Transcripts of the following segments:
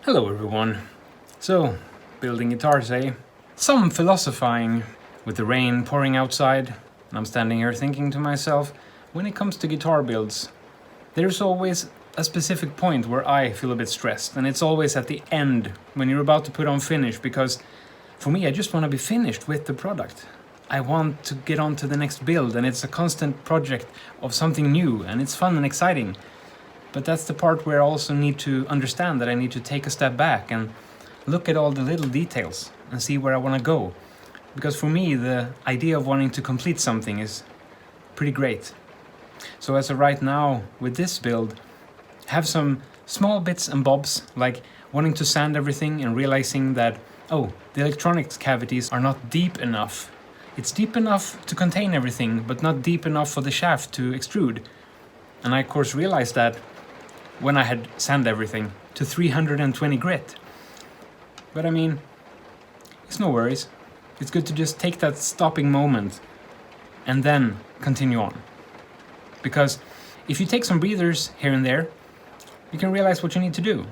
Hello everyone. So, building guitars, eh? Some philosophizing with the rain pouring outside, and I'm standing here thinking to myself, when it comes to guitar builds, there's always a specific point where I feel a bit stressed, and it's always at the end, when you're about to put on finish, because for me, I just want to be finished with the product. I want to get on to the next build, and it's a constant project of something new, and it's fun and exciting. But that's the part where I also need to understand that I need to take a step back and look at all the little details and see where I want to go. Because for me, the idea of wanting to complete something is pretty great. So as of right now, with this build, have some small bits and bobs, like wanting to sand everything and realizing that, oh, the electronics cavities are not deep enough. It's deep enough to contain everything, but not deep enough for the shaft to extrude. And I of course realized that when I had sanded everything to 320 grit. But I mean, it's no worries. It's good to just take that stopping moment and then continue on. Because if you take some breathers here and there, you can realize what you need to do.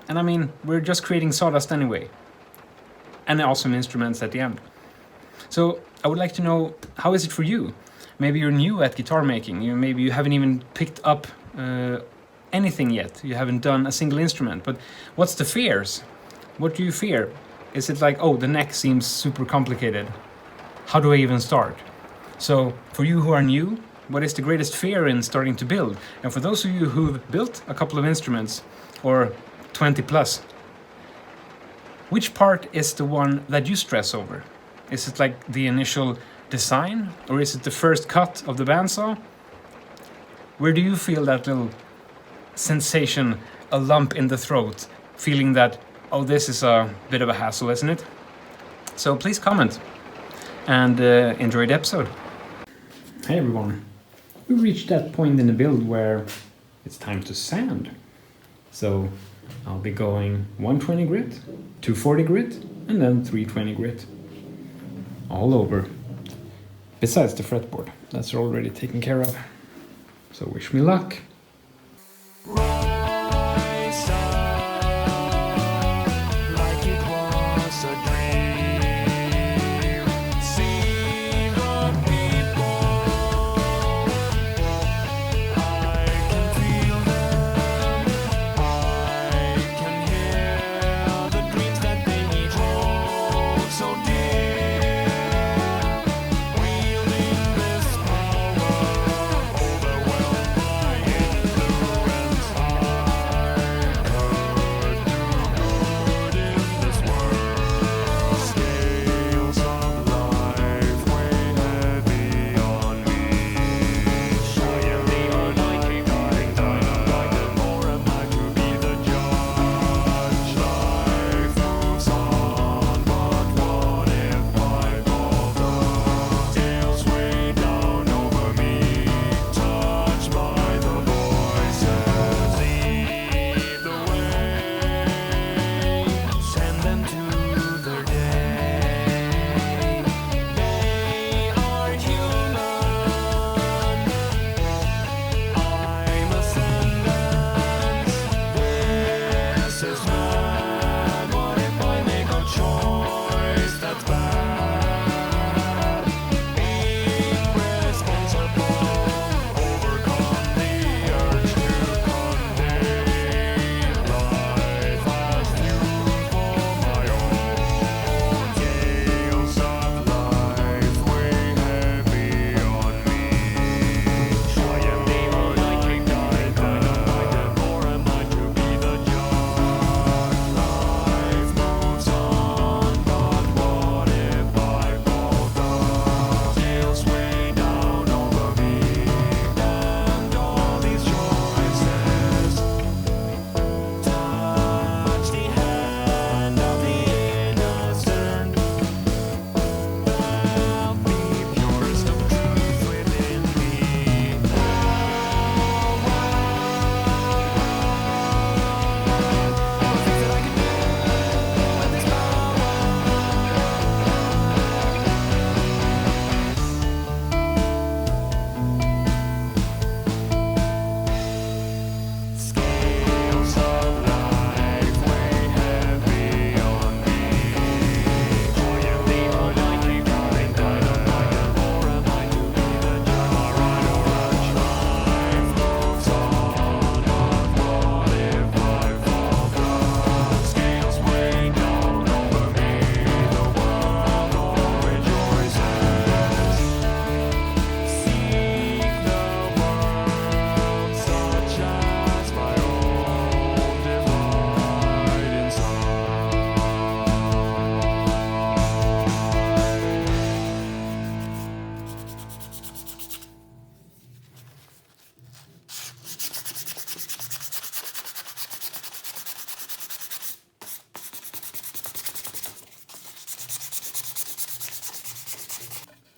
And I mean, we're just creating sawdust anyway. And awesome instruments at the end. So I would like to know, how is it for you? Maybe you're new at guitar making. Maybe you haven't even picked up anything yet. You haven't done a single instrument. But what's the fears? What do you fear? Is it like, oh, the neck seems super complicated. How do I even start? So for you who are new, what is the greatest fear in starting to build? And for those of you who've built a couple of instruments, or 20 plus, which part is the one that you stress over? Is it like the initial design, or is it the first cut of the bandsaw? Where do you feel that little sensation, a lump in the throat, feeling that, oh, this is a bit of a hassle, isn't it? So please comment and enjoy the episode. Hey everyone, we reached that point in the build where it's time to sand. So I'll be going 120 grit, 240 grit, and then 320 grit. All over. Besides the fretboard, that's already taken care of. So wish me luck.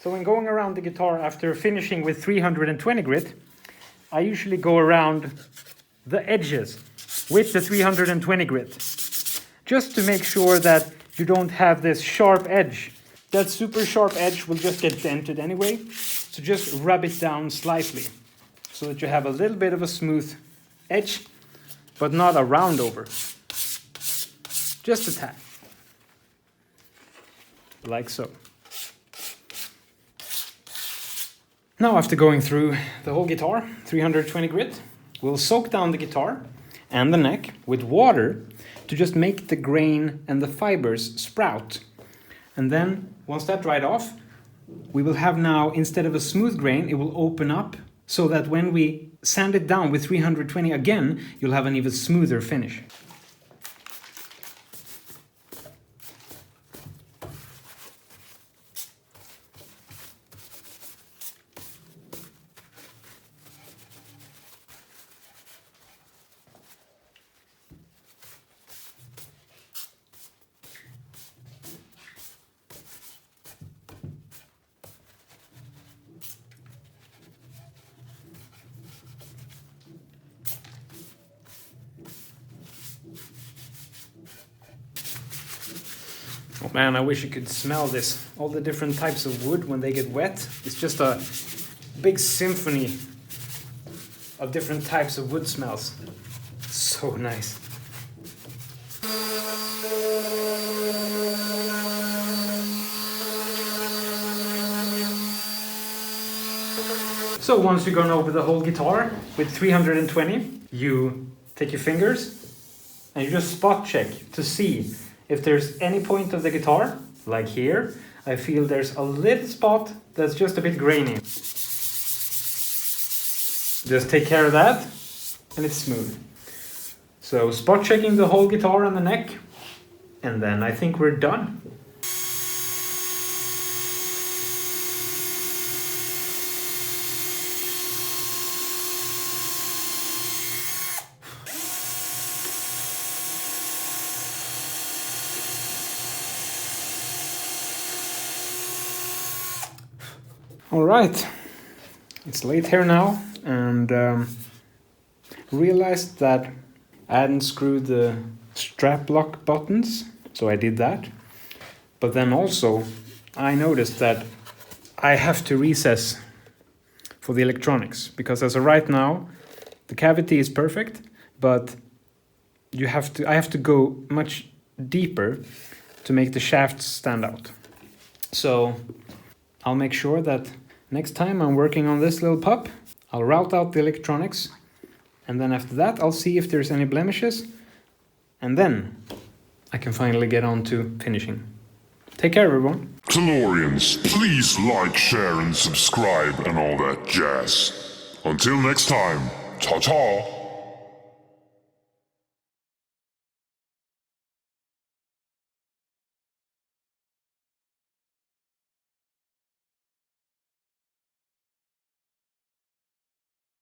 So when going around the guitar after finishing with 320 grit, I usually go around the edges with the 320 grit, just to make sure that you don't have this sharp edge. That super sharp edge will just get dented anyway, so just rub it down slightly so that you have a little bit of a smooth edge, but not a round over. Just a tad. Like so. Now, after going through the whole guitar, 320 grit, we'll soak down the guitar and the neck with water to just make the grain and the fibers sprout. And then, once that dried off, we will have now, instead of a smooth grain, it will open up so that when we sand it down with 320 again, you'll have an even smoother finish. Oh man, I wish you could smell this. All the different types of wood when they get wet. It's just a big symphony of different types of wood smells. So nice. So once you've gone over the whole guitar with 320, you take your fingers and you just spot check to see if there's any point of the guitar, like here. I feel there's a little spot that's just a bit grainy. Just take care of that and it's smooth. So spot checking the whole guitar and the neck, and then I think we're done. All right, it's late here now, and realized that I hadn't screwed the strap lock buttons, so I did that. But then also I noticed that I have to recess for the electronics, because as of right now the cavity is perfect, but I have to go much deeper to make the shafts stand out. So I'll make sure that next time I'm working on this little pup, I'll route out the electronics, and then after that I'll see if there's any blemishes, and then I can finally get on to finishing. Take care, everyone. Tellurians, please like, share and subscribe and all that jazz. Until next time, ta-ta!